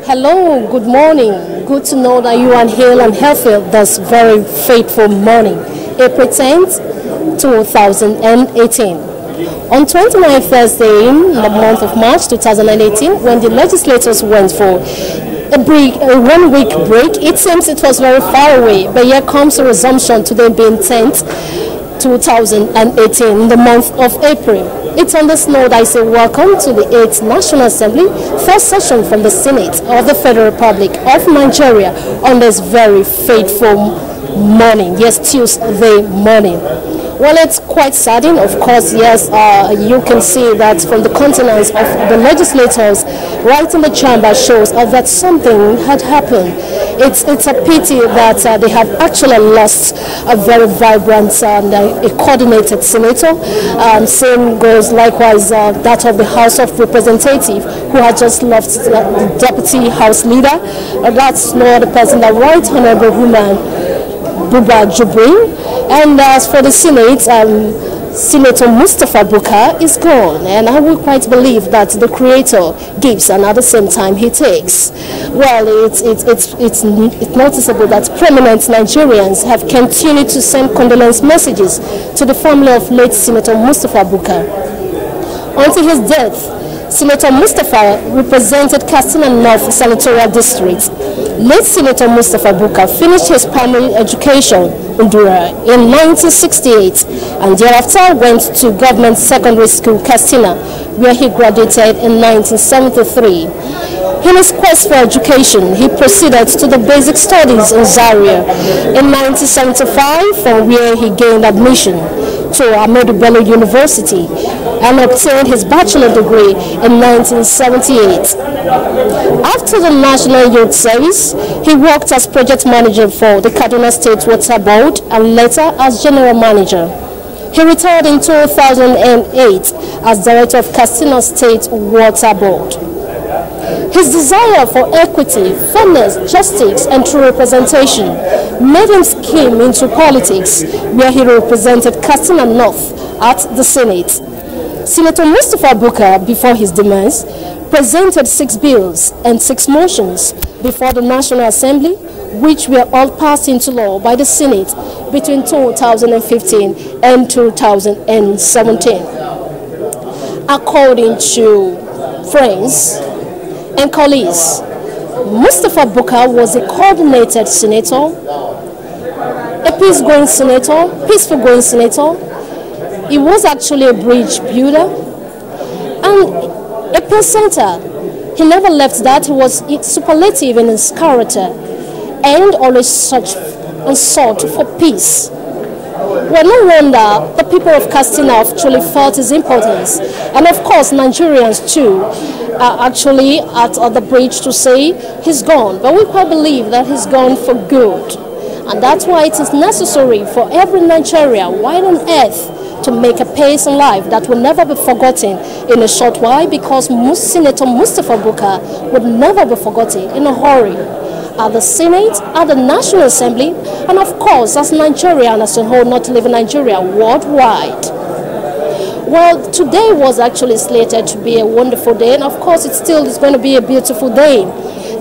Hello, good morning. Good to know that you are hale and healthy this very fateful morning, April 10th, 2018. On 29th Thursday in the month of March 2018, when the legislators went for a 1-week break, it seems it was very far away, but here comes a resumption today being 10th, 2018, in the month of April. It's on this note I say welcome to the 8th National Assembly, first session from the Senate of the Federal Republic of Nigeria on this very fateful morning, yes, Tuesday morning. Well, it's quite saddening, of course, yes, you can see that from the countenance of the legislators right in the chamber shows that something had happened. It's a pity that they have actually lost a very vibrant and a coordinated senator. Same goes likewise that of the House of Representatives, who had just lost the Deputy House Leader. That's no other person, the Right Honorable woman, Buba Jubrin. And as for the Senate, Senator Mustapha Bukar is gone, and I will quite believe that the Creator gives and at the same time he takes. Well, it's noticeable that prominent Nigerians have continued to send condolence messages to the family of late Senator Mustapha Bukar. Until his death, Senator Mustapha represented Katsina North Senatorial District. Late Senator Mustapha Bukar finished his primary education in Dura in 1968 and thereafter went to Government Secondary School Katsina, where he graduated in 1973. In his quest for education, he proceeded to the basic studies in Zaria in 1975, from where he gained admission to Ahmadu Bello University and obtained his bachelor degree in 1978. After the National Youth Service, he worked as project manager for the Kaduna State Water Board and later as general manager. He retired in 2008 as director of Katsina State Water Board. His desire for equity, fairness, justice, and true representation made him scheme into politics, where he represented Katsina North at the Senate. Senator Mustapha Bukar, before his demise, presented 6 bills and 6 motions before the National Assembly, which were all passed into law by the Senate between 2015 and 2017. According to friends and colleagues, Mustapha Bukar was a coordinated senator, a peace-going senator, peaceful-going senator. He was actually a bridge builder and a presenter. He never left that. He was superlative in his character and always searched and sought for peace. Well, no wonder the people of Katsina actually felt his importance. And of course, Nigerians too are actually at the bridge to say he's gone. But we quite believe that he's gone for good. And that's why it is necessary for every Nigerian, wide on earth, to make a pace in life that will never be forgotten in a short while, because Senator Mustapha Bukar would never be forgotten in a hurry. At the Senate, at the National Assembly, and of course as Nigeria and as a whole, not living Nigeria, worldwide. Well, today was actually slated to be a wonderful day, and of course it still is going to be a beautiful day.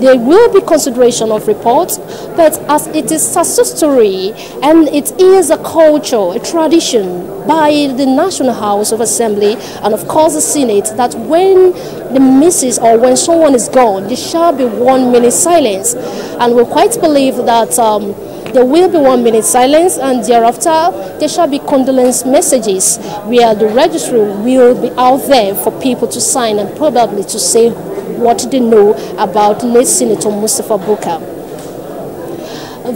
There will be consideration of reports, but as it is statutory and it is a culture, a tradition by the National House of Assembly and of course the Senate, that when the missus or when someone is gone, there shall be 1 minute silence. And we quite believe that there will be 1 minute silence, and thereafter there shall be condolence messages where the registry will be out there for people to sign and probably to say what they know about late Senator Mustafa Bukar.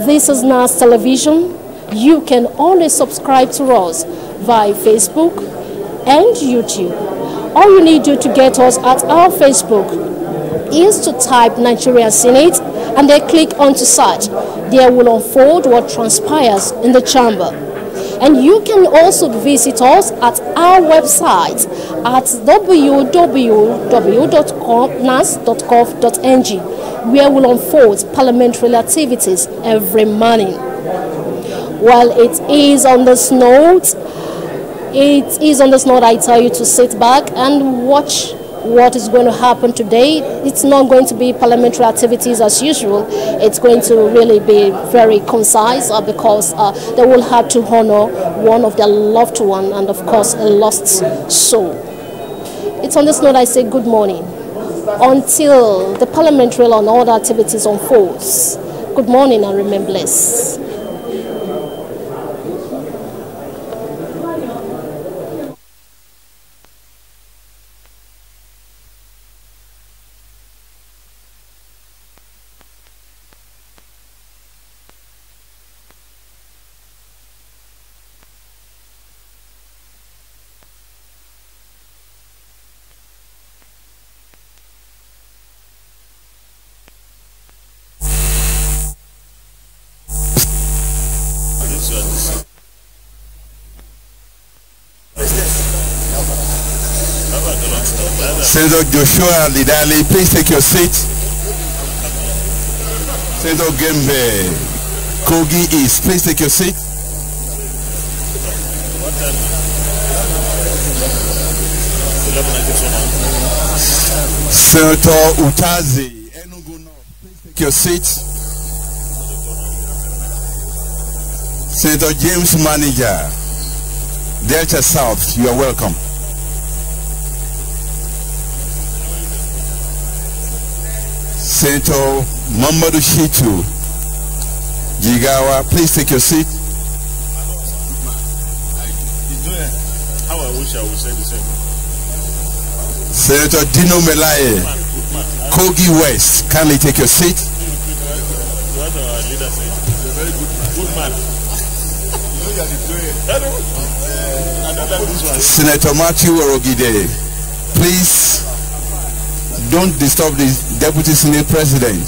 This is NAS Television. You can always subscribe to us via Facebook and YouTube. All you need to get us at our Facebook is to type Nigeria Senate and then click on to search. There will unfold what transpires in the chamber. And you can also visit us at our website at www.nas.gov.ng, where we'll unfold parliamentary activities every morning. Well, it is on this note, I tell you to sit back and watch what is going to happen today. It's not going to be parliamentary activities as usual. It's going to really be very concise because they will have to honor one of their loved one and of course a lost soul. It's on this note I say good morning until the parliamentary and other activities unfolds. Good morning and remain blessed. Senator Joshua Lidali, please take your seat. Senator Gembe Kogi East, please take your seat. Senator Utazi Enugu North, please take your seat. Senator James Manager, Delta South, you are welcome. Senator Mamadou Shitu Jigawa, please take your seat. How I wish I would say the same. Senator Dino Melaye, Kogi West, kindly take your seat. What our leader said. He's a very good man. You know you are the Senator Matthew Orogide, please don't disturb the Deputy Senate President.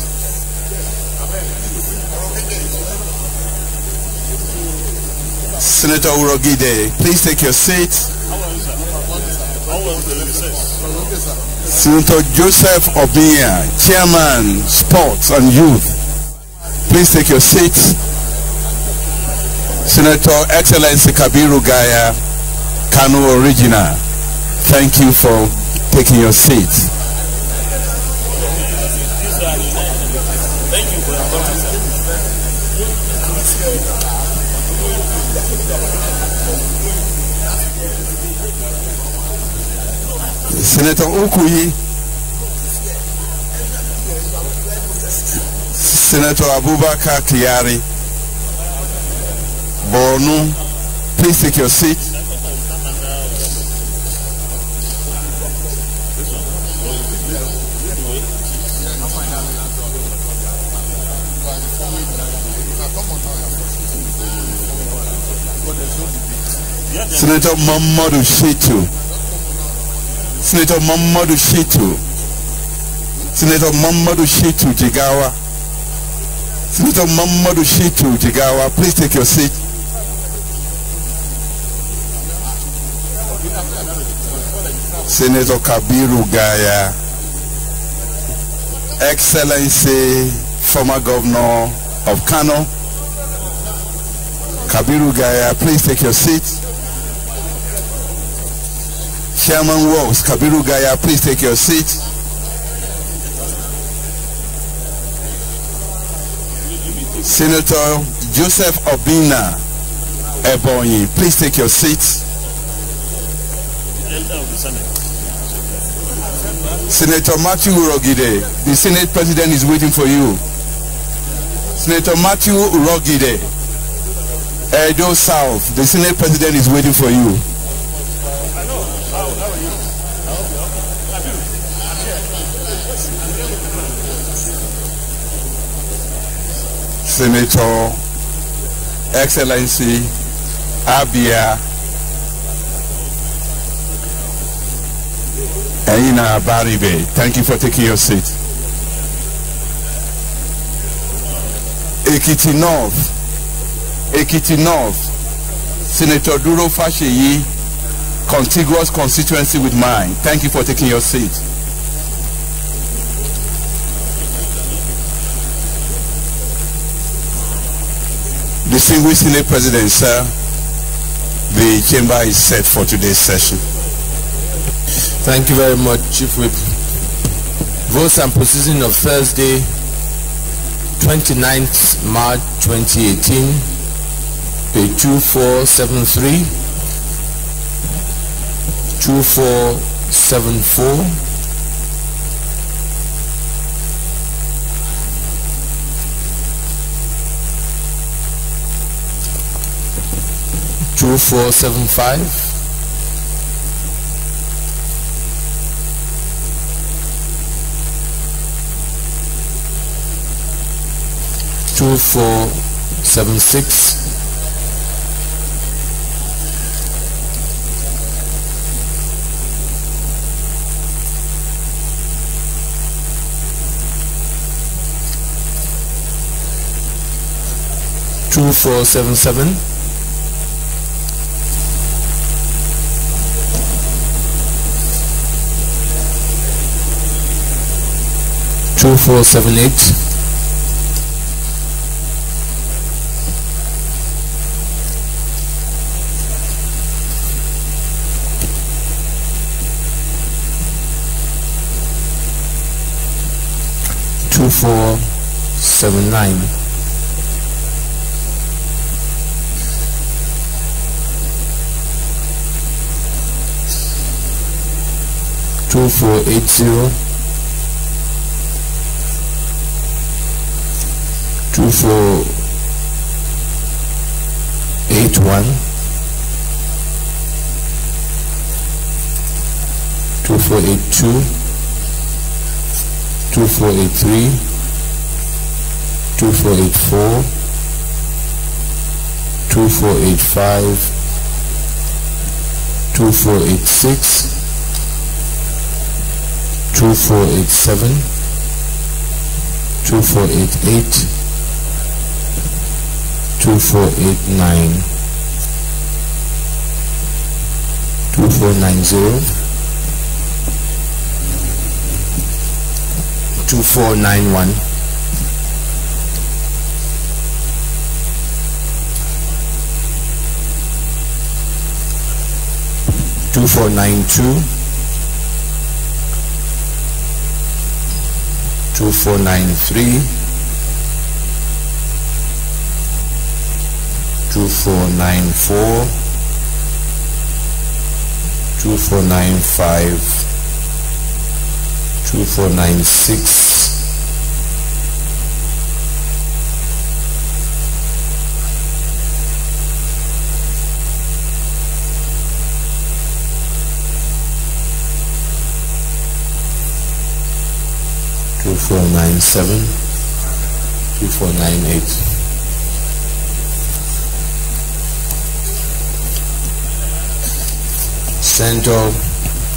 Senator Orogide, please take your seat. Senator Joseph Obiya, Chairman, Sports and Youth, please take your seat. Senator Excellency Kabiru Gaya, Kano Original, thank you for taking your seat. Thank you for your comments. Senator Okuyi, Senator Abubakar Kiyari, Borno, please take your seat. Senator Mamadou Shitu. Senator Mamadou Shitu. Senator Mamadou Shitu Jigawa. Senator Mamadou Shitu Jigawa, please take your seat. Senator Kabiru Gaya, Excellency, former Governor of Kano. Kabiru Gaya, please take your seat. Chairman Works, Kabiru Gaya, please take your seat. Senator Joseph Obina Ebonyi, please take your seat. Senator Matthew Urogide, the Senate President is waiting for you. Senator Matthew Urogide, Edo South, the Senate President is waiting for you. Senator Excellency Abia Aina Baribe, thank you for taking your seat. Ekiti North, Senator Duro Fasheyi, contiguous constituency with mine, thank you for taking your seat. Distinguished Senate President, sir, the chamber is set for today's session. Thank you very much, Chief Whip. Votes and proceedings of Thursday, 29th March 2018, page 2473, 2474, 2475, 2476, 2477, 2478, 2479, 2480, 2481, 2482, 2483, 2484, 2485, 2486, 2487, 2488, 2489, 2490, 2491, 2492, 2493, 2494, 2495, 2496, 2497, 2498. Senator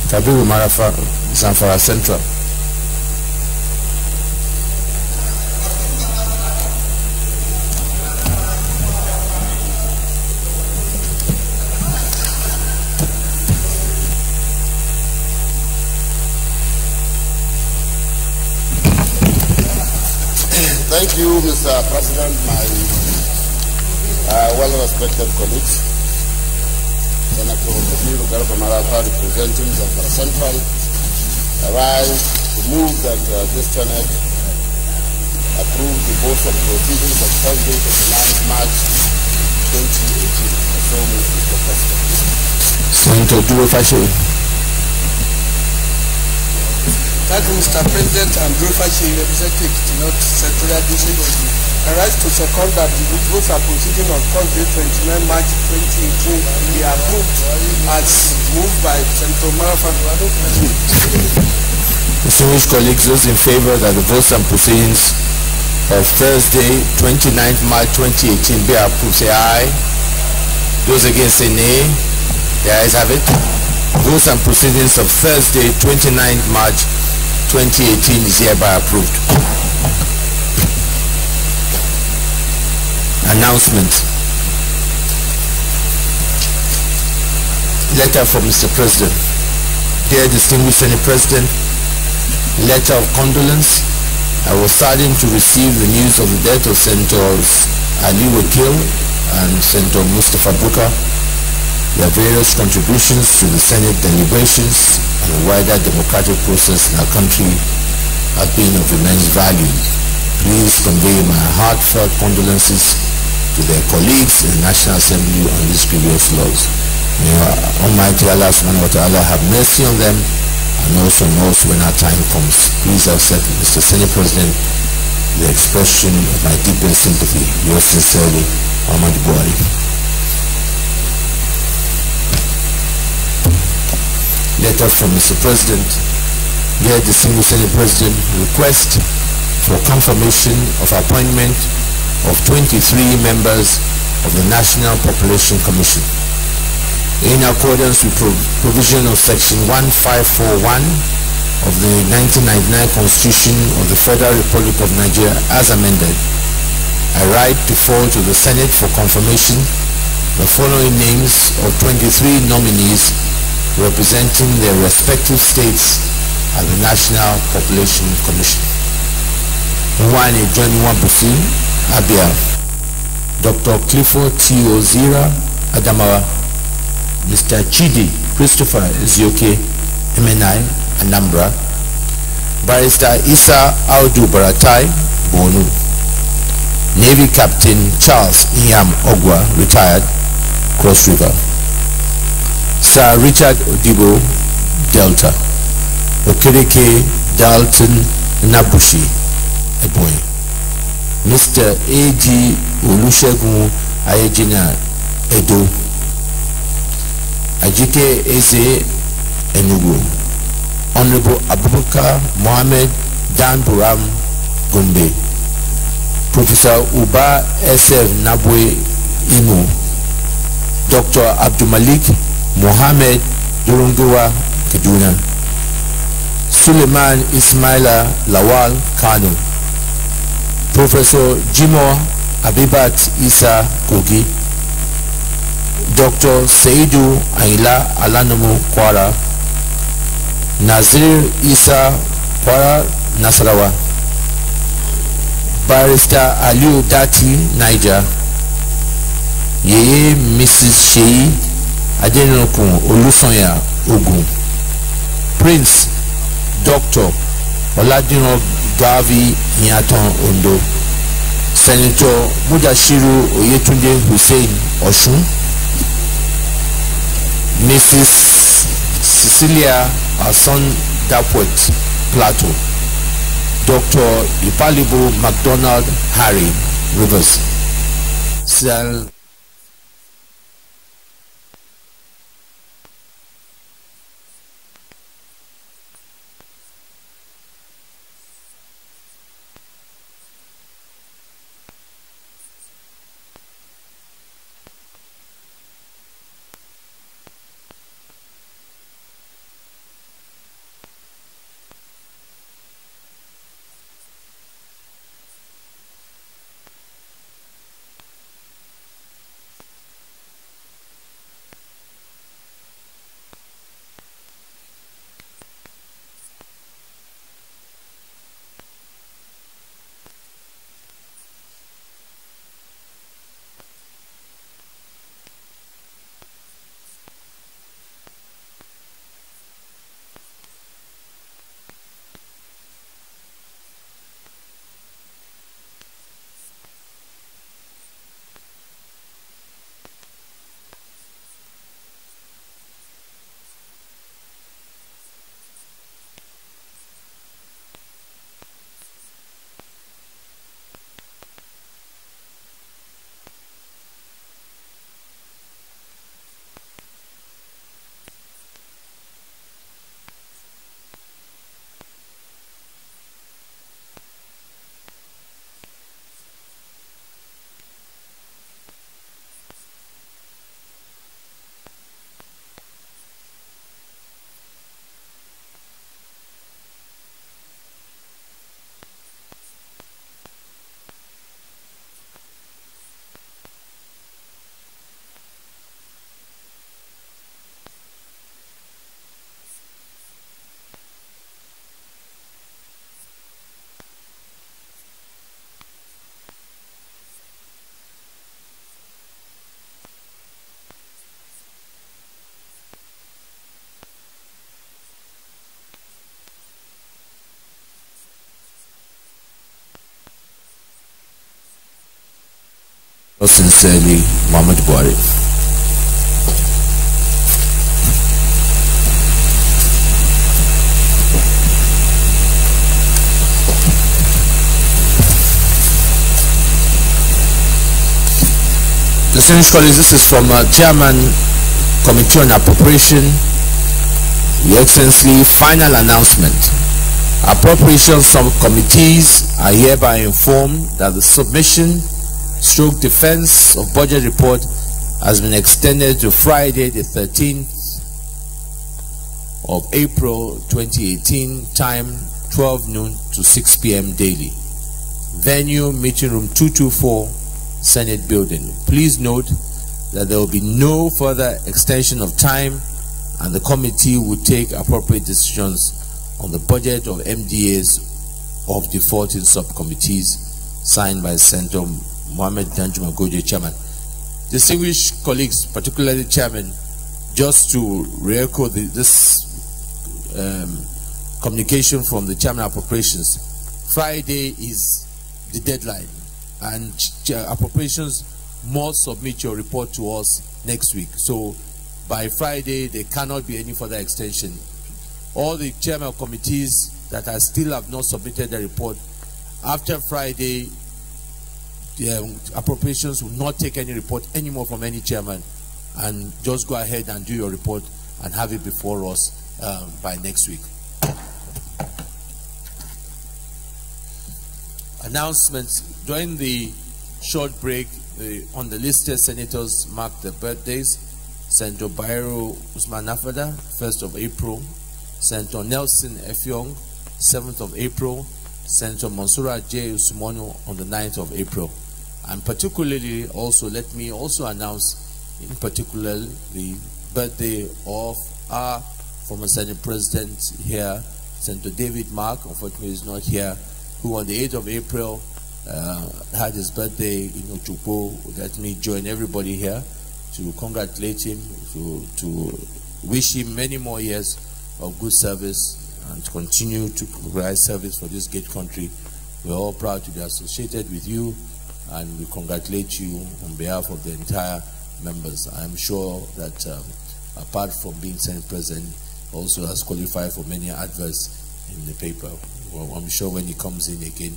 Kabiru Marafa, Zamfara Central. Thank you, Mr. President, my well-respected colleagues. Senator Kabiru Marafa, representing Zamfara Central, I rise to move that this Senate approve the board of proceedings of Thursday, 29th March 2018. So moved, Mr. President. Senator Durofashe. Thank you, Mr. President. I'm Durofashe, representing the North Central District. I rise to second that the votes are proceeding on Thursday, 29 March 2018 be approved as moved by Senator Marafa. Distinguished colleagues, those in favor that the votes and proceedings of Thursday, 29th March 2018 be approved, say aye. Those against say nay. The ayes have it. Votes and proceedings of Thursday, 29th March 2018 is hereby approved. Announcement. Letter from Mr. President. Dear distinguished Senate President, letter of condolence. I was saddened to receive the news of the death of Senators Ali Wakil and Senator Mustafa Buka. Their various contributions to the Senate deliberations and the wider democratic process in our country have been of immense value. Please convey my heartfelt condolences to their colleagues in the National Assembly on these grievous loss. May Almighty Allah subhanahu wa ta'ala have mercy on them and also knows when our time comes. Please accept, Mr. Senate President, the expression of my deepest sympathy. Yours sincerely, Muhammad Buhari. Letter from Mr. President. Dear distinguished Senate President, request for confirmation of appointment of 23 members of the National Population Commission. In accordance with provision of Section 1541 of the 1999 Constitution of the Federal Republic of Nigeria as amended, I write to forward to the Senate for confirmation the following names of 23 nominees representing their respective states at the National Population Commission. One John Wambusi, Abia, Dr. Clifford T. Ozira, Adamawa, Mr. Chidi Christopher Ezioke, MNI, Anambra, Barrister Isa Audu Baratai, Bonu, Navy Captain Charles Inyam Ogwa, retired, Cross River, Sir Richard Odibo, Delta, Okereke Dalton Nabushi, Ebonyi, Mr. A.G. Olusegun Ayejina, Edo, Ajike Eze, Enugu, Honorable Abubakar Mohammed Dan Buram, Gombe, Professor Uba S.F. Nabwe, Imo, Dr. Abdulmalik Mohammed Durungawa, Kaduna, Suleiman Ismaila Lawal, Kano, Professor Jimo Abibat Isa, Kogi, Dr. Seidu Aila Alanomo, Kwara, Nazir Isa, Kwara, Nasarawa, Barrister Aliu Dati, Niger, Yeye Mrs. Sheyi Adenokun Olusanya, Ogun, Prince Dr. Oladino Gavi Nyaton, Ondo, Senator Mudashiru Oyetunde Hussein, Osun, Mrs. Cecilia Ason Dapwet, Plateau, Dr. Ipalibo MacDonald Harry, Rivers, Sincerely, Muhammad Buhari. Distinguished colleagues, this is from Chairman, Committee on Appropriation. Your Excellency, final announcement. Appropriation subcommittees are hereby informed that the submission / defense of budget report has been extended to Friday the 13th of April 2018, time 12 noon to 6 p.m. daily. Venue, meeting room 224, Senate building. Please note that there will be no further extension of time, and the committee will take appropriate decisions on the budget of MDAs of defaulting subcommittees, signed by Senator Mohammed Danjuma Goje, Chairman. Distinguished colleagues, particularly Chairman, just to re-echo this communication from the Chairman of Appropriations, Friday is the deadline, and Appropriations must submit your report to us next week. So by Friday, there cannot be any further extension. All the chairman of committees that still have not submitted the report, after Friday, the Appropriations will not take any report anymore from any chairman, and just go ahead and do your report and have it before us by next week. Announcements. During the short break, on the listed senators marked their birthdays. Senator Bayero Usman Nafada, 1st of April. Senator Nelson Effiong, 7th of April. Senator Mansoura J. Usmanu on the 9th of April. And particularly also, let me also announce in particular the birthday of our former Senate President here, Senator David Mark. Unfortunately, he's not here, who on the 8th of April had his birthday in Otukpo. Let me join everybody here to congratulate him, to wish him many more years of good service and to continue to provide service for this great country. We're all proud to be associated with you, and we congratulate you on behalf of the entire members. I'm sure that apart from being Senate President, also has qualified for many adverts in the paper. Well, I'm sure when he comes in again,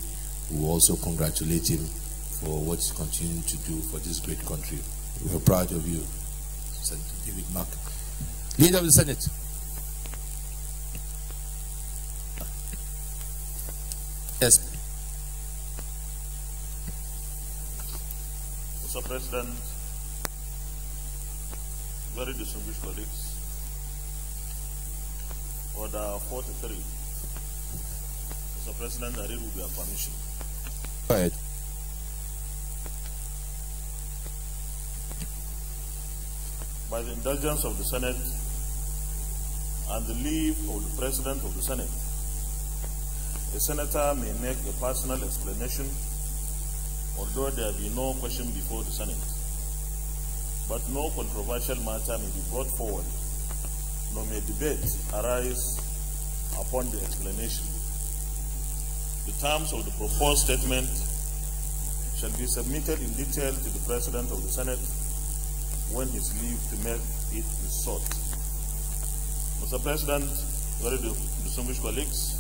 we'll also congratulate him for what he's continuing to do for this great country. We're proud of you, Senator David Mark. Leader of the Senate. Yes. Mr. President, very distinguished colleagues, Order 43. Mr. President, I read with your permission. Go ahead. By the indulgence of the Senate and the leave of the President of the Senate, a senator may make a personal explanation, although there be no question before the Senate. But no controversial matter may be brought forward, nor may debate arise upon the explanation. The terms of the proposed statement shall be submitted in detail to the President of the Senate when his leave to make it is sought. Mr. President, very distinguished colleagues,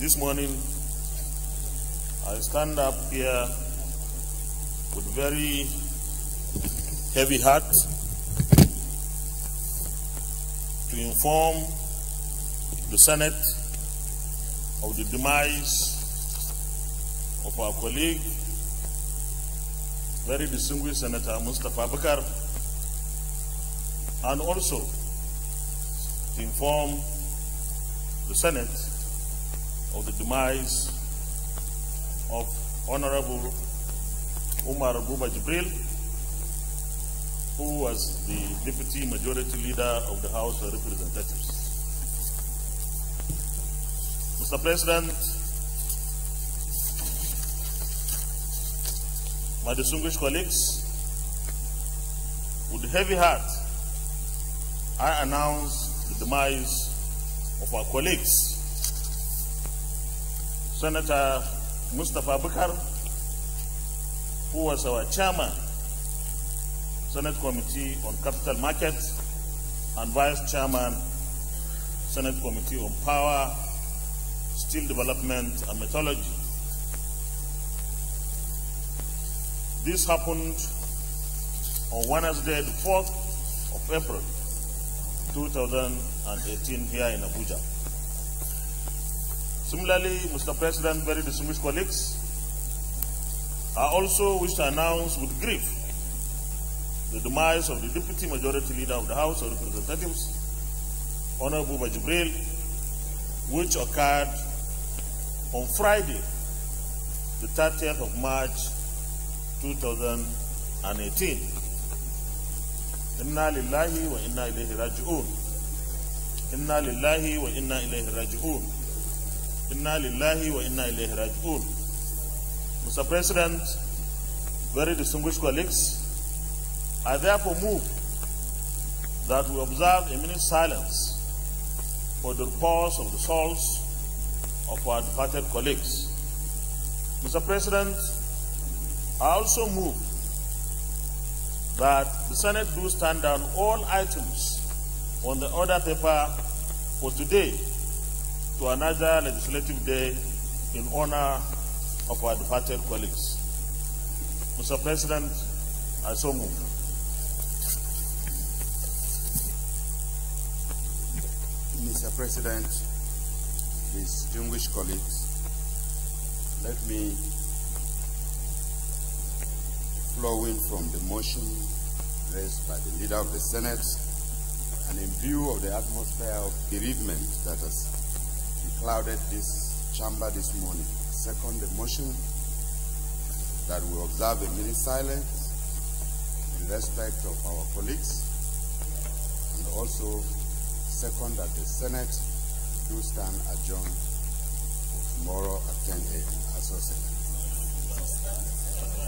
this morning I stand up here with very heavy heart to inform the Senate of the demise of our colleague, very distinguished Senator Mustafa Bakar, and also to inform the Senate of the demise of Honorable Umar Buba Jibril, who was the Deputy Majority Leader of the House of Representatives. Mr. President, my distinguished colleagues, with heavy heart, I announce the demise of our colleagues, Senator Mustafa Bakar, who was our chairman, Senate Committee on Capital Markets, and Vice Chairman, Senate Committee on Power, Steel Development and Metallurgy. This happened on Wednesday, the 4th of April, 2018 here in Abuja. Similarly, Mr. President, very distinguished colleagues, I also wish to announce with grief the demise of the Deputy Majority Leader of the House of Representatives, Honorable Jibril, which occurred on Friday, the 30th of March, 2018. Inna lillahi wa inna ilayhi raji'un. Inna lillahi wa inna ilayhi raji'un. Inna lillahi wa inna ilayhi raji'un. Mr. President, very distinguished colleagues, I therefore move that we observe a minute's silence for the repose of the souls of our departed colleagues. Mr. President, I also move that the Senate do stand down all items on the order paper for today to another legislative day in honor of our departed colleagues. Mr. President, I so move. Mr. President, distinguished colleagues, let me, flowing from the motion raised by the Leader of the Senate and in view of the atmosphere of bereavement that has clouded this chamber this morning, second the motion that we observe a minute silence in respect of our colleagues, and also second that the Senate do stand adjourned for tomorrow at 10 a.m. as well said.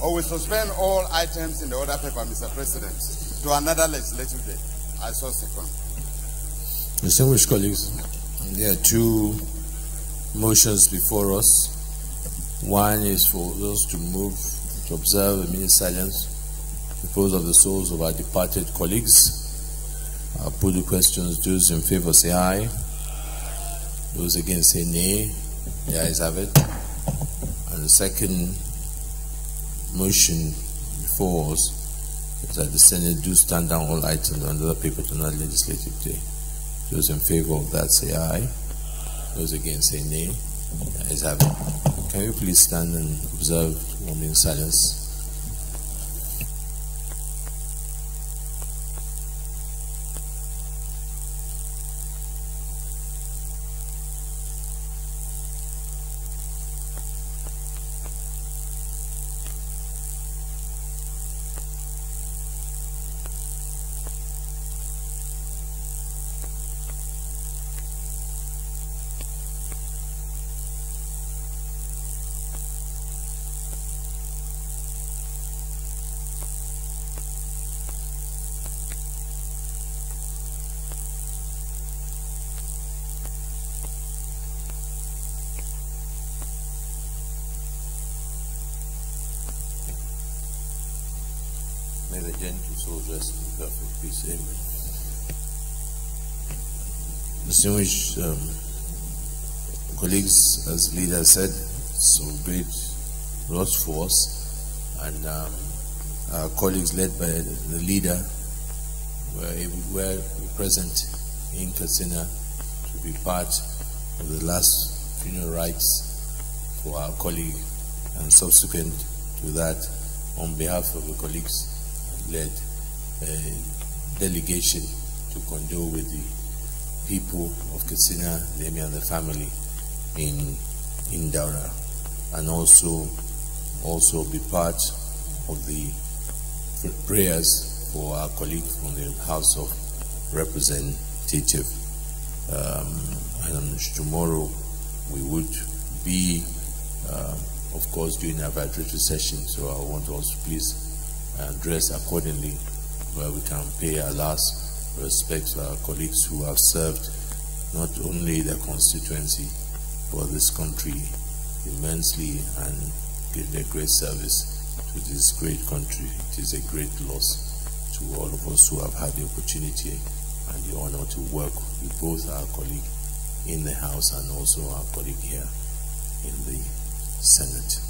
Or we suspend all items in the order paper, Mr. President, to another legislative day. I so second. Distinguished colleagues, there are two motions before us. One is for those to move to observe a minute silence in repose of the souls of our departed colleagues. I'll put the questions. Those in favor say aye. Those against say nay. The ayes have it. And the second motion before us is that the Senate do stand down all items under the paper to another legislative day. Those in favor of that say aye. Those against say nay. The ayes have it. Can you please stand and observe 1 minute silence? May the gentle soul rest in perfect peace. Amen. Distinguished colleagues, as the leader said, it's of great loss for us, and our colleagues led by the leader were present in Katsina to be part of the last funeral rites for our colleague, and subsequent to that, on behalf of the colleagues, led a delegation to condole with the people of Katsina, Lemi and the family in Daura, and also be part of the prayers for our colleague from the House of Representatives. And tomorrow we would be, of course, doing a vibratory session, so I want to also please dress accordingly, where we can pay our last respect to our colleagues who have served not only their constituency but this country immensely and give their great service to to this great country. It is a great loss to all of us who have had the opportunity and the honor to work with both our colleague in the House and also our colleague here in the Senate.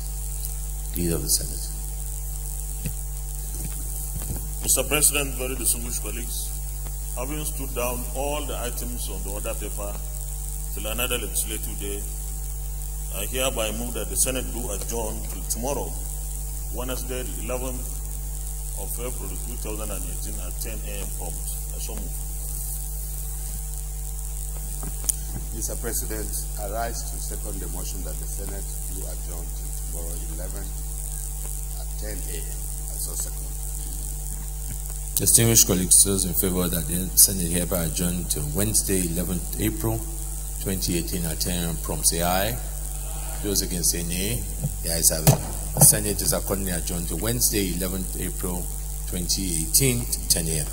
Leader of the Senate. Mr. President, very distinguished colleagues, having stood down all the items on the order paper till another legislative day, I hereby move that the Senate do adjourn till tomorrow, Wednesday, the 11th of April 2018 at 10 a.m. prompt. I so move. Mr. President, I rise to second the motion that the Senate do adjourn till tomorrow, 11th at 10 a.m. I so second. Distinguished colleagues, those in favor that the Senate hereby adjourn to Wednesday, 11th April 2018 at 10 a.m. prompt, say aye. Those against say nay. The ayes have it. The Senate is accordingly adjourned to Wednesday, 11th April 2018 to 10 a.m.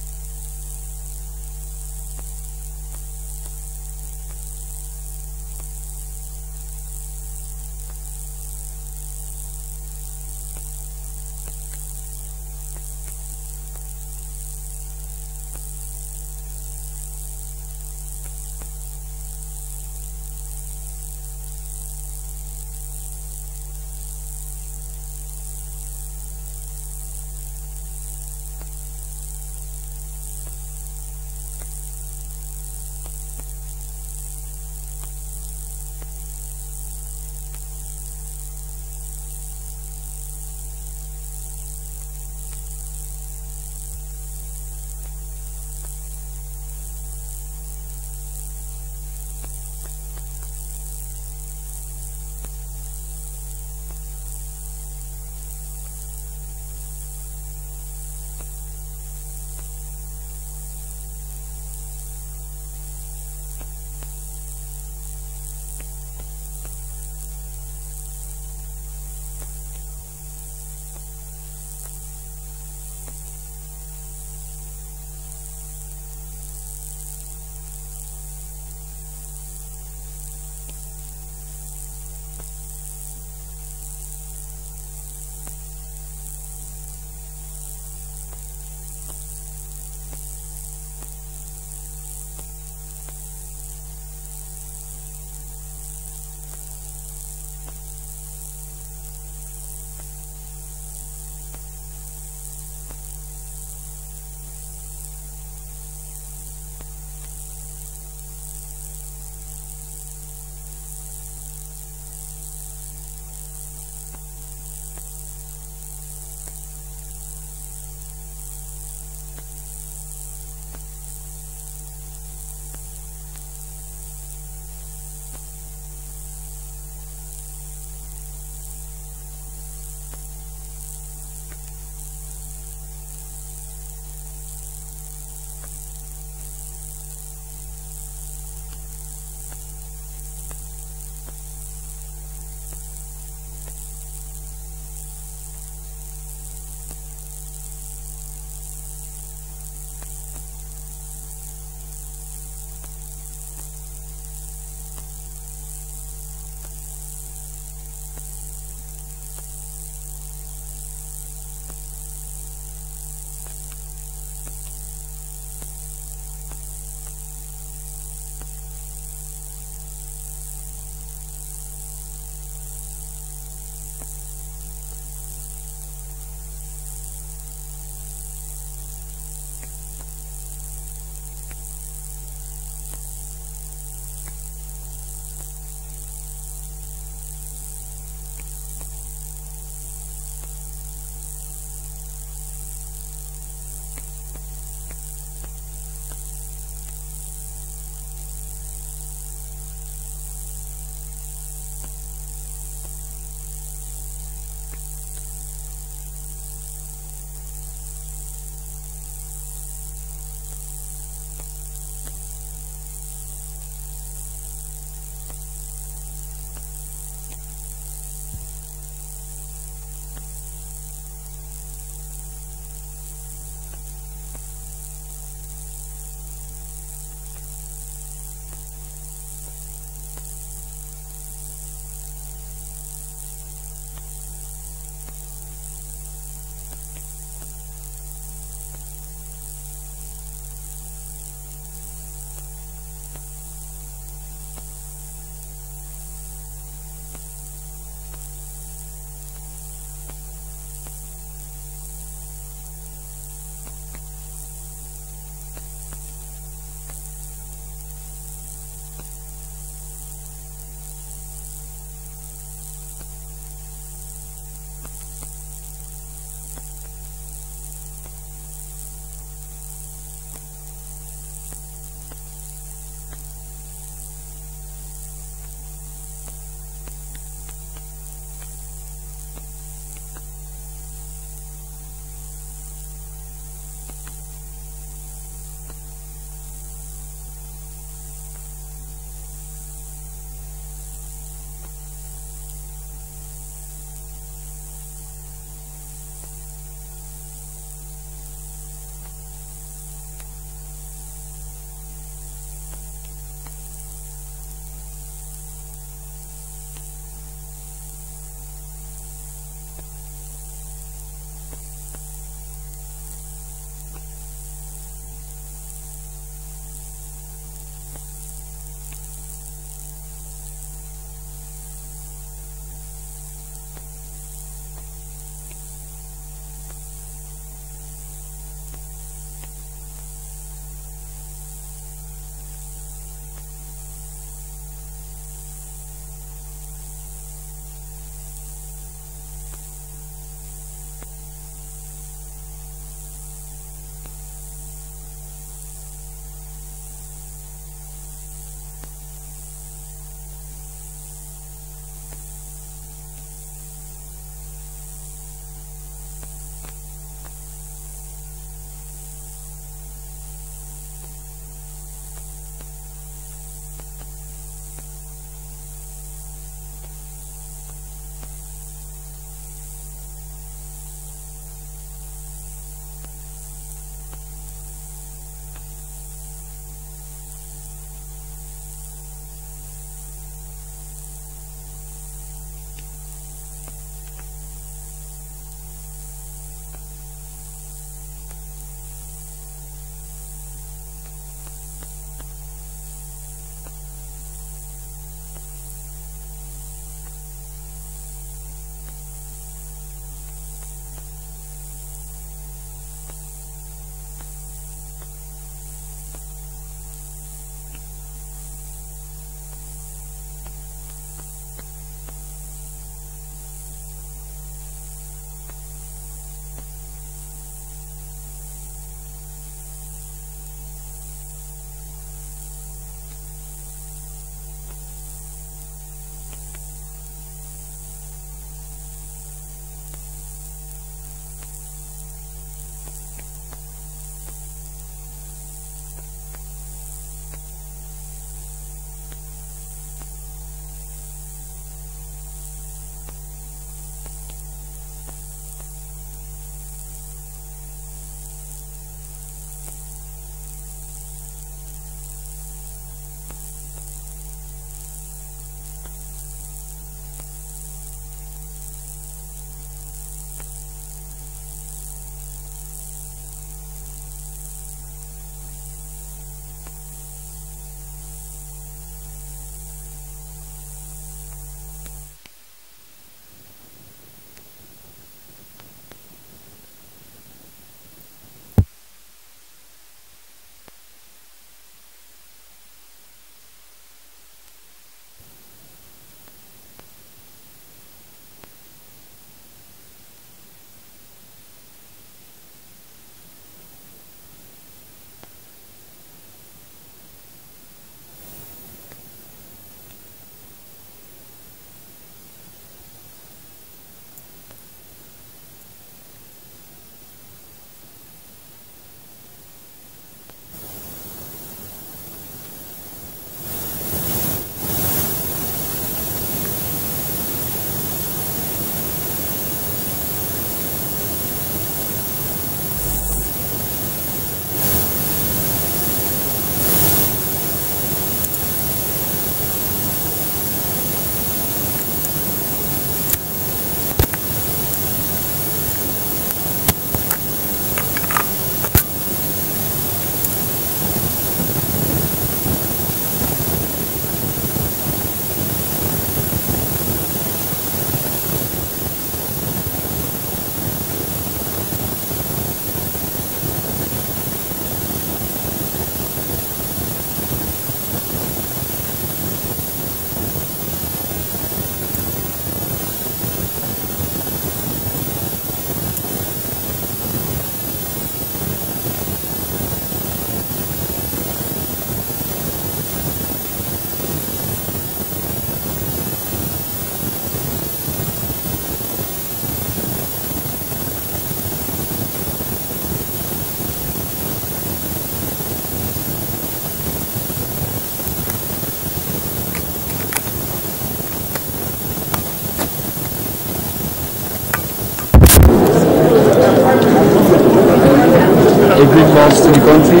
loss to the country?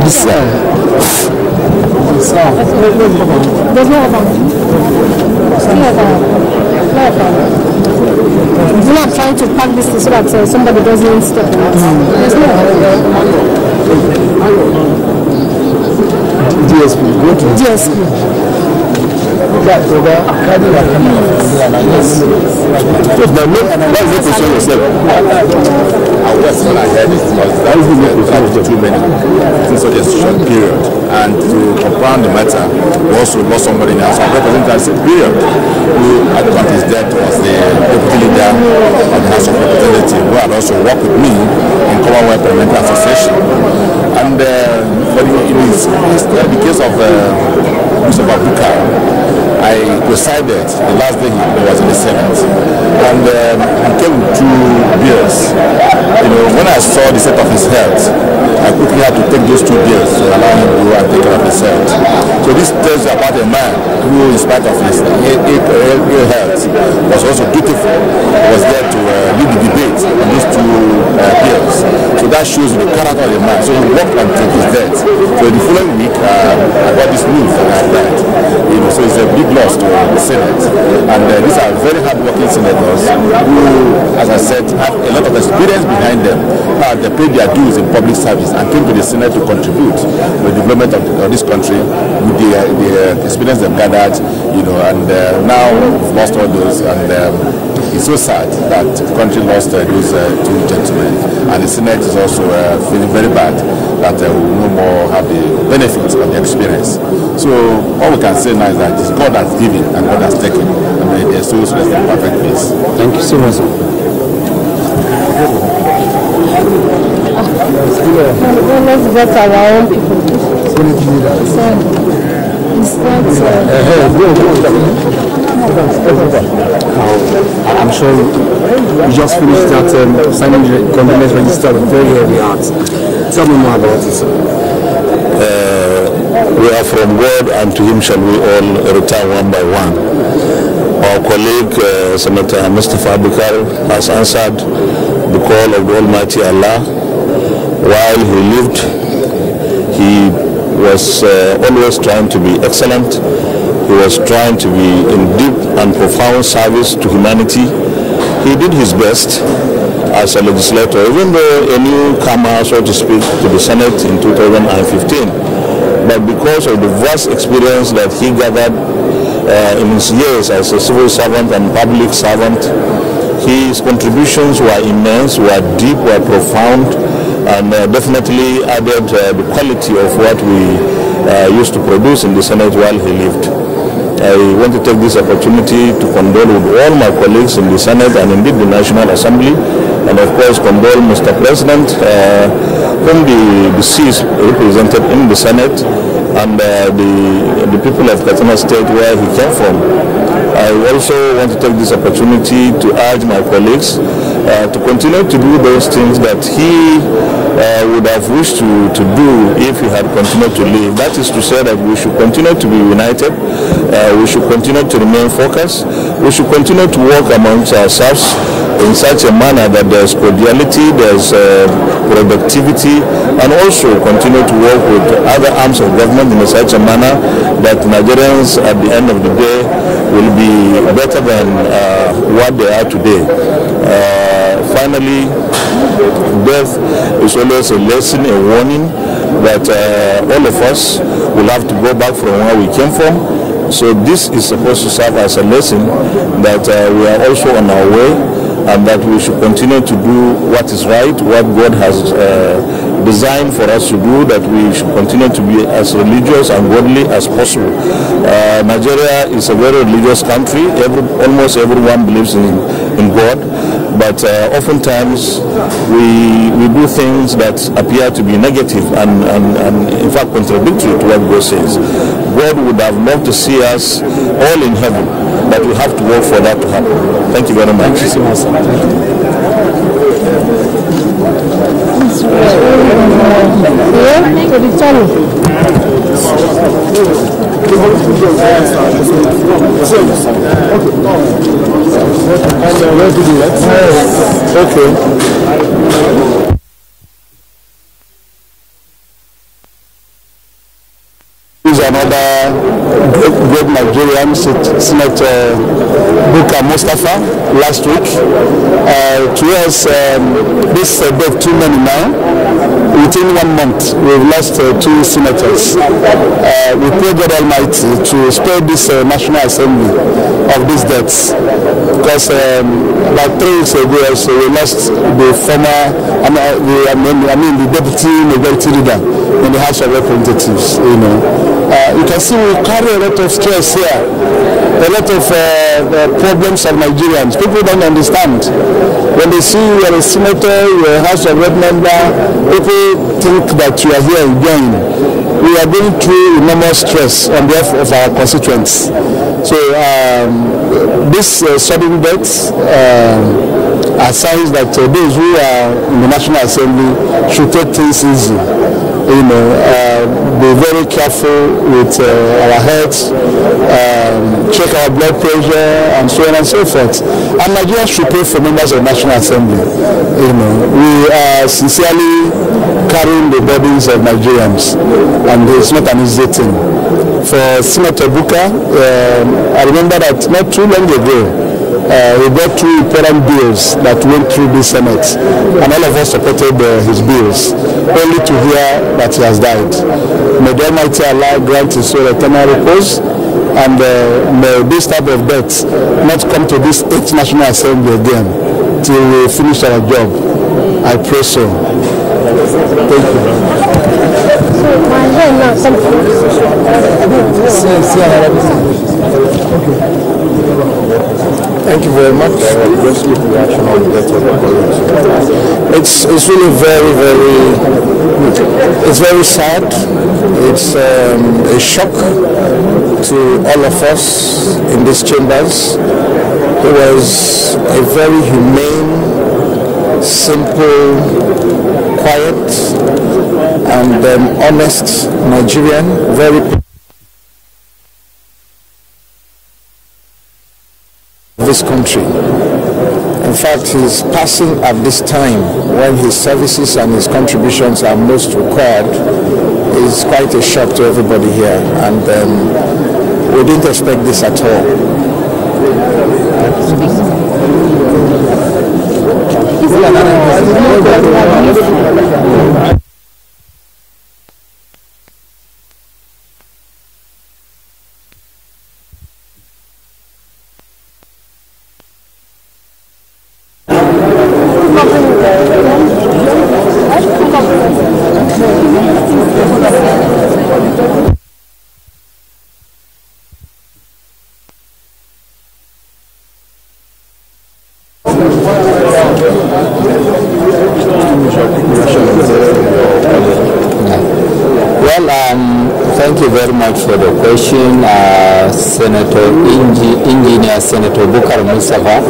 This one. There's no other. You're not trying to pack this so that somebody doesn't step in it. There's no other. DSP. Go to DSP. Yes. That's when I heard it because that was too many in such a short period. And to compound the matter, we also lost somebody in the House of Representatives period who at the time of his death was the deputy leader of the House of Representatives who had also worked with me in Commonwealth Parliamentary Association. And in the case of Mr. Babuka, I presided the last day he was in the Senate, and he came with 2 beers. When I saw the state of his health, I quickly had to take those 2 beers to allow him to go and take care of his health. So this tells you about a man who, in spite of his ill health, was also dutiful. He was there to lead the debate on these 2 beers. So that shows the character of the man. So he worked until his death. So the following week, I got this news that I died. So it's a big loss to the Senate. And these are very hard-working senators who, as I said, have a lot of experience behind them. They paid their dues in public service and came to the Senate to contribute to the development of this country with the experience they've gathered, and now we've lost all those. And it's so sad that the country lost those 2 gentlemen. And the Senate is also feeling very bad that we will no more have the benefits of the experience. So all we can say now is that it's God has given and God has taken, and their souls rest in perfect peace. Thank you so much. Let's get our own people. I'm sure you just finished that signing the condolence register very early on. Tell me more about it. We are from God, and to Him shall we all return one by one. Our colleague, Senator Mustafa Abukar, has answered the call of the Almighty Allah. While he lived, he was always trying to be excellent. He was trying to be in deep and profound service to humanity. He did his best as a legislator, even though a newcomer, so to speak, to the Senate in 2015. But because of the vast experience that he gathered in his years as a civil servant and public servant, his contributions were immense, were deep, were profound, and definitely added the quality of what we used to produce in the Senate while he lived. I want to take this opportunity to condole with all my colleagues in the Senate and indeed the National Assembly, and of course condole Mr. President, whom the deceased represented in the Senate, and the people of Katsina State where he came from. I also want to take this opportunity to urge my colleagues to continue to do those things that he would have wished to do if he had continued to live. That is to say that we should continue to be united, we should continue to remain focused, we should continue to work amongst ourselves in such a manner that there's cordiality, there's productivity, and also continue to work with other arms of government in such a manner that Nigerians at the end of the day will be better than what they are today. Finally, death is always a lesson, a warning that all of us will have to go back from where we came from. So this is supposed to serve as a lesson that we are also on our way, and that we should continue to do what is right, what God has designed for us to do, that we should continue to be as religious and godly as possible. Nigeria is a very religious country. Almost everyone believes in God, but oftentimes we do things that appear to be negative and in fact contradictory to what God says. God would have loved to see us all in heaven, but we have to work for that to happen. Thank you very much. Thank you so much. Okay. other great Nigerians, Senator Buka Mustafa last week. To us, this death too many now. Within 1 month, we've lost 2 senators. We pray God Almighty to spare this National Assembly of these deaths. Because about 3 weeks ago, we lost the former, the deputy majority leader in the House of Representatives. You can see we carry a lot of stress here, a lot of problems of Nigerians. People don't understand. When they see you are a senator, you are a House of Rep member, people think that you are here again. We are going through enormous stress on behalf of our constituents. So this sudden deaths are signs that those who are in the National Assembly should take things easy. Be very careful with our health, check our blood pressure, and so on and so forth. And Nigerians should pray for members of the National Assembly. We are sincerely carrying the burdens of Nigerians, and it's not an easy thing. For Senator Buka, I remember that not too long ago, he brought 2 important bills that went through the Senate, and all of us supported his bills, only to hear that he has died. May the Almighty Allah grant his soul eternal repose, and may this type of death not come to this 8th National Assembly again till we finish our job. I pray so. Thank you. Thank you very much. Just quick reaction on the death of the colleagues. It's really it's very sad. It's a shock to all of us in these chambers. He was a very humane, simple, quiet, and honest Nigerian, very this country. In fact, his passing at this time when his services and his contributions are most required is quite a shock to everybody here, and we didn't expect this at all. Thank you very much for the question, Engineer Senator Buka Mustafa,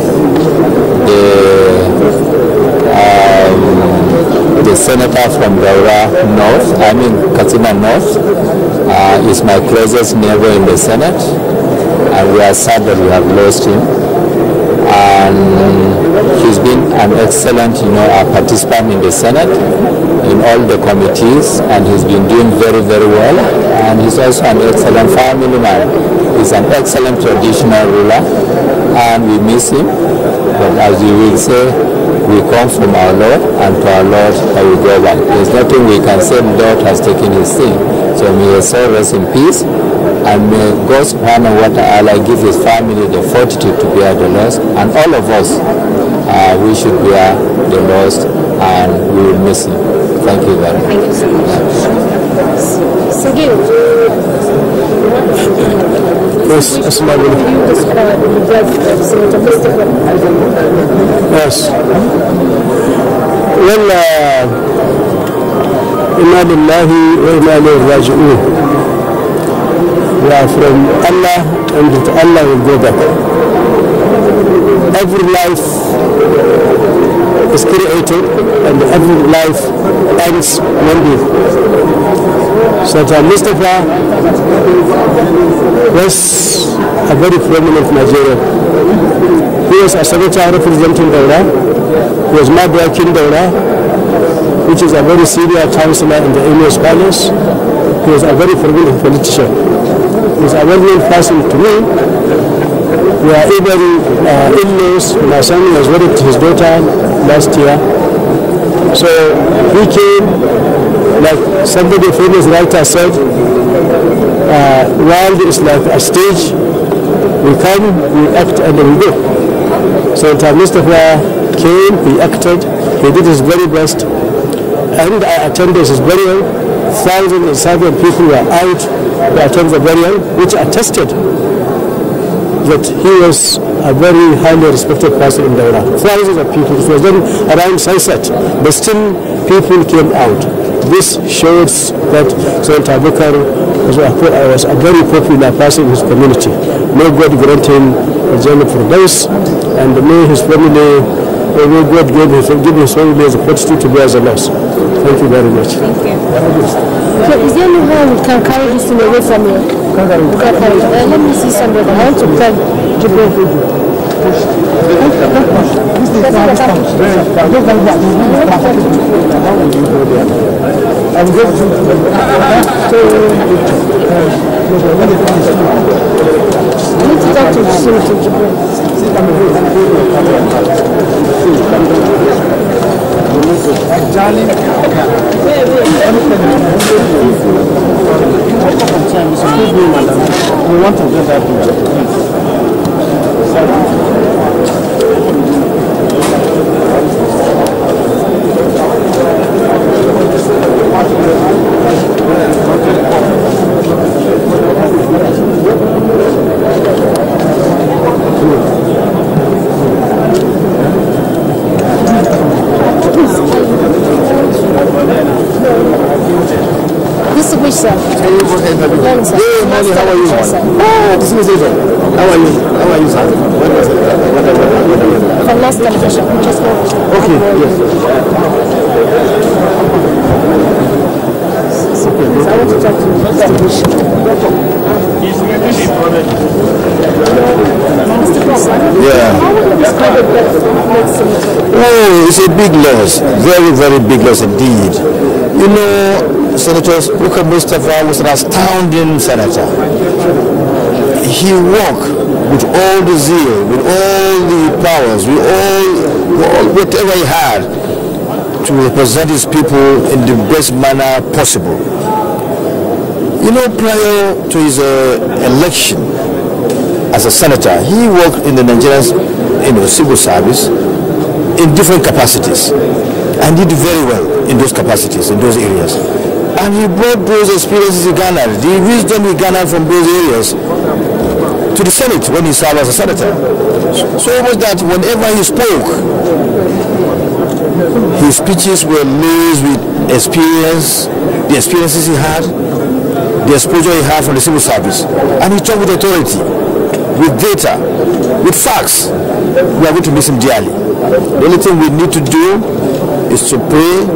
the senator from Daura North, Katsina North, is my closest neighbor in the Senate, and we are sad that we have lost him. And he's been an excellent, participant in the Senate, in all the committees, and he's been doing very, very well. And he's also an excellent family man. He's an excellent traditional ruler, and we miss him. But as you will say, we come from our Lord, and to our Lord I will go back. There's nothing we can say. The Lord has taken his thing. So may his soul rest in peace, and may God subhanahu wa ta'ala give his family the fortitude to bear the loss, and all of us, we should bear the loss, and we will miss him. Thank you very much. Thank you so much. Yes, yes. Well, inna lillahi wa inna ilayhi raji'un. We are from Allah, and to Allah will go back. Every life is created, and every life ends one day. Senator Mustafa was a very prominent Nigerian. He was a senator representing Daura. He was Madrakin Daura, which is a very senior councillor in the Emir's Palace. He was a very prominent politician. is a well-known person to me. We are even in-laws. My son was wedded to his daughter last year. So he came, like somebody famous writer said, world is like a stage. We come, we act, and then we go. So Mustafa came, he acted, he did his very best, and I attended his burial. Thousands and thousands of people were out to attend the burial, which attested that he was a very highly respected person in Daura. Thousands of people. It was then around sunset, but still people came out. This shows that Sultan Abubakar was a very popular person in his community. May God grant him a journey for those, and may his family, may God give his family the opportunity to bear the loss. Thank you very much. Thank you. So is there any way we can carry this thing away from you? Let me see somebody. I want to tell Jibril. I need to talk to we want to get that This is which sir? Hey, Molly, how are you? Oh, this is Israel. How are you? How are you, sir? From last television. Just go. Okay, yes. I want to talk to you. Yeah. Oh, it's a big loss. Very, very big loss indeed. You know, Senator Mustafa was an astounding senator. He worked with all the zeal, with all the powers, with all whatever he had to represent his people in the best manner possible. You know, prior to his election as a senator, he worked in the Nigerian civil service in different capacities and did very well in those capacities, in those areas. And he brought those experiences he garnered, the wisdom he garnered from those areas to the Senate when he served as a senator. So it was that whenever he spoke, his speeches were laced with experience, the experiences he had, the exposure he had from the civil service. And he talked with authority, with data, with facts. We are going to miss him dearly. The only thing we need to do is to pray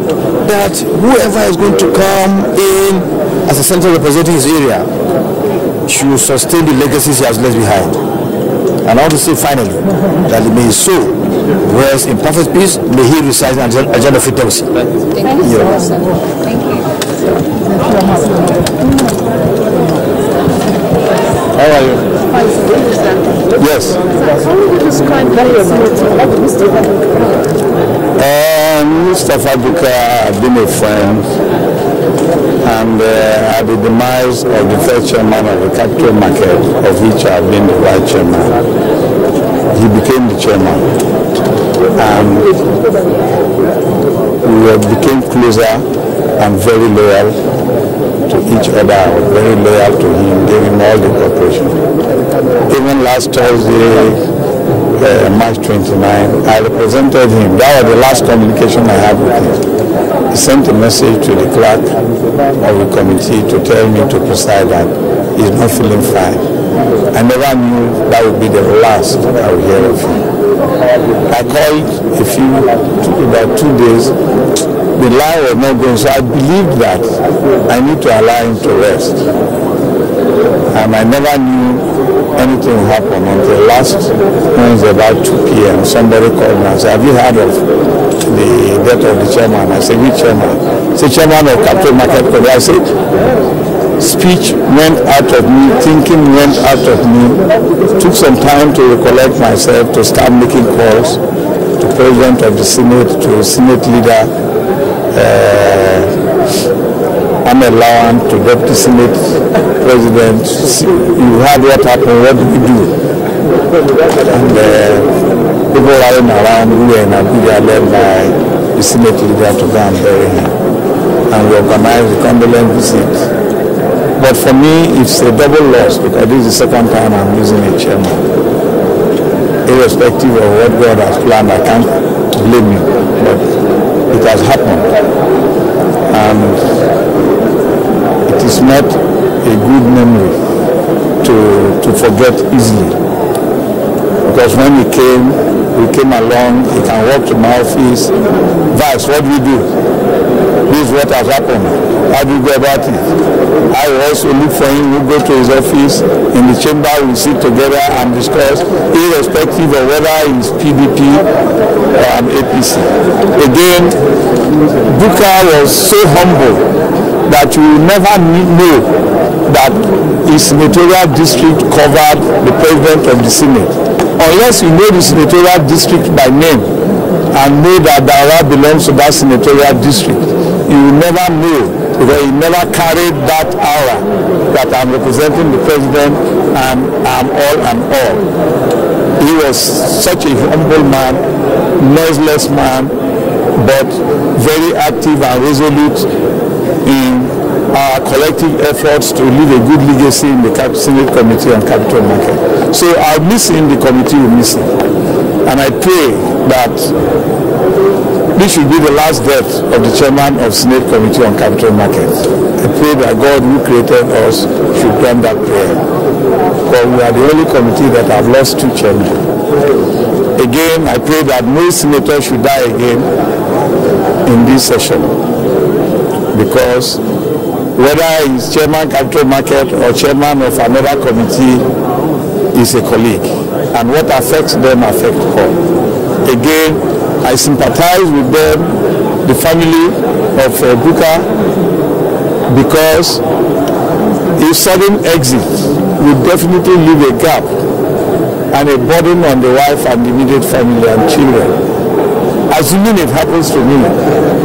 that whoever is going to come in as a senator representing his area should sustain the legacies he has left behind. And I want to say finally that may his soul rest in perfect peace. May he reside in Agenda Fidelity. Thank you so much, sir. Thank you. How are you? Yes. How would you describe Mustafa Abubakar had been a friend, and at the demise of the first chairman of the capital market, of which I have been the vice chairman, he became the chairman, and we became closer and very loyal to each other, very loyal to him, gave him all the cooperation. Even last Thursday, March 29, I represented him. That was the last communication I had with him. He sent a message to the clerk of the committee to tell me to preside that he's not feeling fine. I never knew that would be the last I would hear of him. I called about 2 days. The line was not going, so I believed that I need to allow him to rest. And I never knew anything would happen until last Wednesday about 2 p.m. Somebody called me and said, have you heard of the death of the chairman? I said, which chairman? He said, chairman of Capital Market Company. I said, speech went out of me, thinking went out of me. Took some time to recollect myself, to start making calls to President of the Senate, to Senate Leader Ahmed Lawan, to Deputy Senate President. You heard what happened, what did we do? And people running around, we were in Abuja, led by the Senate Leader to go and bury him. And we organized the condolence visit. But for me, it's a double loss because this is the second time I'm losing a chairman. Irrespective of what God has planned, I can't blame you, but it has happened. And it is not a good memory to forget easily. Because when we came along, he can walk to my office. Vice, what do we do? This is what has happened. How do you go about it? I will also look for him. We'll go to his office. In the chamber, we'll sit together and discuss, irrespective of whether he's PDP or an APC. Again, Buka was so humble that you will never know that his senatorial district covered the president of the Senate. Unless you know the senatorial district by name and know that Daura belongs to that senatorial district, you will never know, because he never carried that aura that I'm representing the president and I'm all and all. He was such a humble man, noiseless man, but very active and resolute in our collective efforts to leave a good legacy in the Senate Committee on Capital Market. So I'll miss him, the committee will miss him. And I pray that this should be the last death of the chairman of Senate Committee on Capital Market. I pray that God who created us should grant that prayer. Because we are the only committee that have lost 2 chairmen. Again, I pray that no senator should die again in this session. Because whether he's chairman Capital Market or chairman of another committee is a colleague. And what affects them affects all. Again, I sympathize with them, the family of Buka, because a sudden exit will definitely leave a gap and a burden on the wife and the immediate family and children. Assuming it happens to me,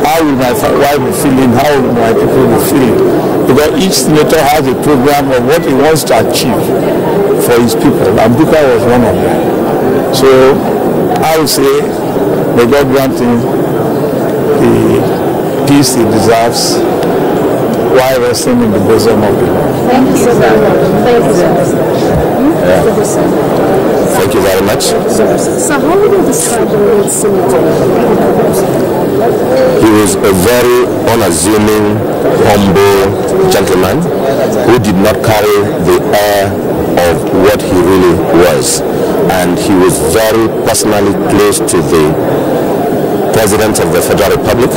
how will my wife be feeling? How will my people be feeling? Because each senator has a program of what he wants to achieve for his people, and Buka was one of them. So I will say, may God grant him the peace he deserves while resting in the bosom of the Lord. Thank you so very much. Thank you so much. Thank you very much. So how would you describe the late senator? He was a very unassuming, humble gentleman who did not carry the air of what he really was. And he was very personally close to the President of the Federal Republic.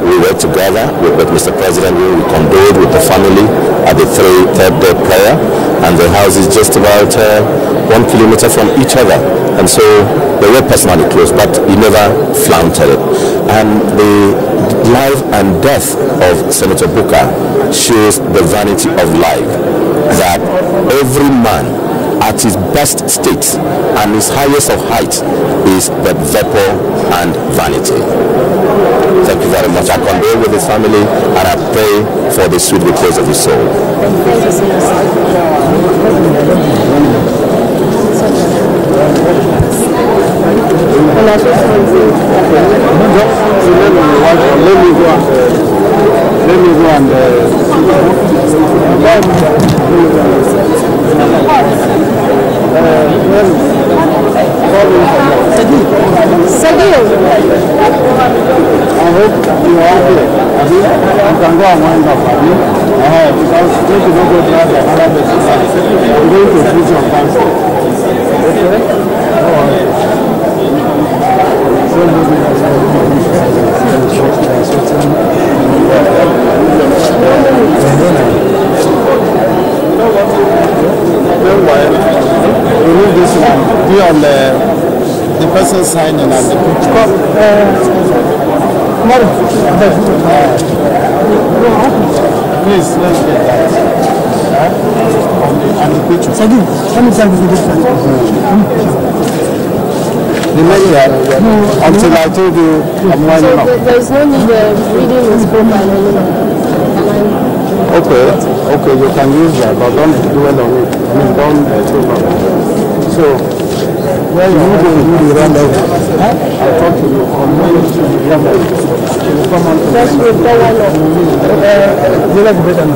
We were together with Mr. President. We condoled with the family at the third day prayer, and the house is just about 1 kilometer from each other. And so they were personally close, but he never flaunted it. And the life and death of Senator Buka shows the vanity of life, that every man at his best state and his highest of height is but vapor and vanity. Thank you very much. I condole with his family and I pray for the sweet repose of his soul. Thank you so much. Let me go and I hope you are here. You can go and wind up. Because if you don't go to another person, I'm going to put your pants. Okay? Go on. Remove this one. Be on the person signing as the picture. Please, let's get that. And the picture. So, how many times did you do that? Until I told you I'm winding up. There's no need of reading his profile anymore. Okay, you can use that, but don't dwell on it. I mean, don't take on it. So, where you go to do the roundup, I'll talk to you on Wednesday. You come on to the you like better now?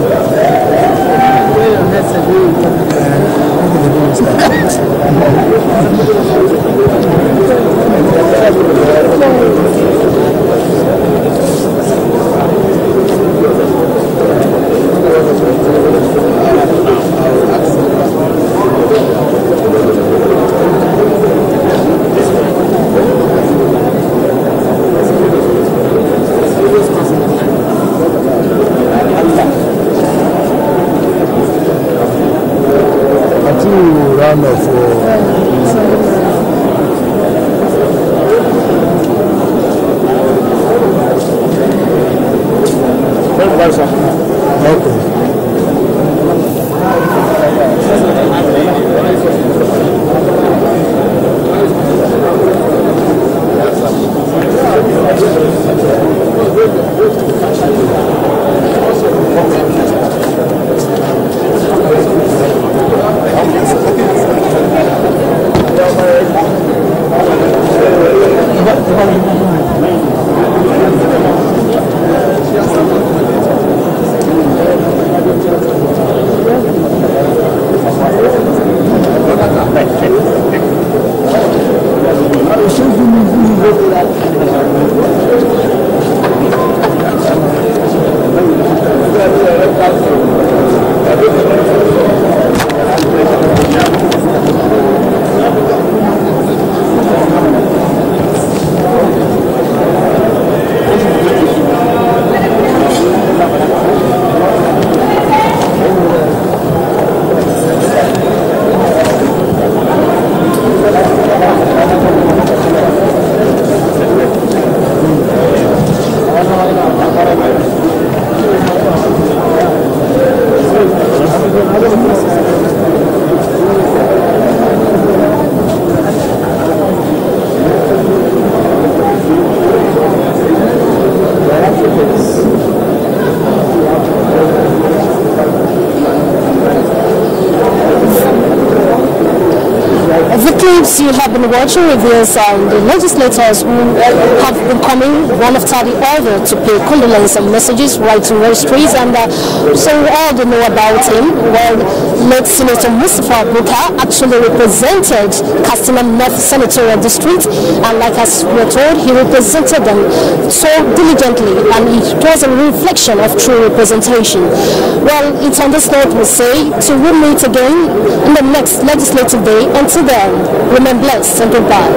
You have been watching reveals the legislators who have been coming one after the other to pay condolence and messages, writing registries, and so all they know about him. Well, late Senator Mustafa Bukar actually represented Katsina North Senatorial District, and like as we were told, he represented them so diligently, and it was a reflection of true representation. Well, it's on this note we say to we meet again in the next legislative day. Until then, remain blessed and goodbye.